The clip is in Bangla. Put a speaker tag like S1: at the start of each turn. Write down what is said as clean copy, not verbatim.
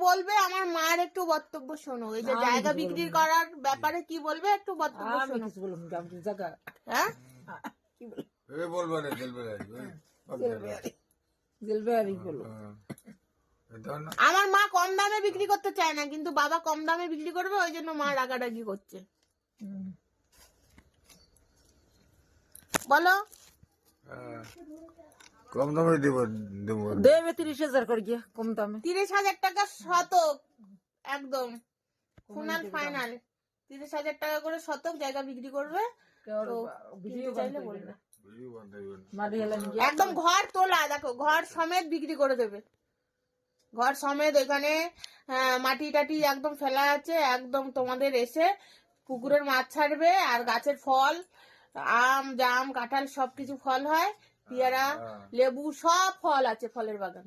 S1: বলবে আমার মার একটু বক্তব্য শোনো, এই যে জায়গা বিক্রি করার ব্যাপারে কি বলবে একটু বক্তব্য শোনো। হ্যাঁ আমার মা কম দামে বিক্রি করতে চায় না, কিন্তু বাবা কম দামে বিক্রি করবে, ওই জন্য মা রাগারাগি করছে। বলো
S2: কম দামে দেবে
S3: 30,000 করে গিয়ে কম দামে।
S1: 30,000 টাকা শতক, একদম ফাইনাল ফাইনাল 30,000 টাকা করে শতক জায়গা বিক্রি করবে। তো কিনতে চাইলে বলবে, একদম ঘর তোলা, দেখো ঘর সমেত বিক্রি করে দেবে, ঘর সমেত। ওইখানে মাটি টাটি একদম ফেলা আছে, একদম তোমাদের এসে পুকুরের মাছ ছাড়বে, আর গাছের ফল, আম জাম কাঁঠাল সবকিছু ফল হয়, পেয়ারা লেবু সব ফল আছে, ফলের বাগান।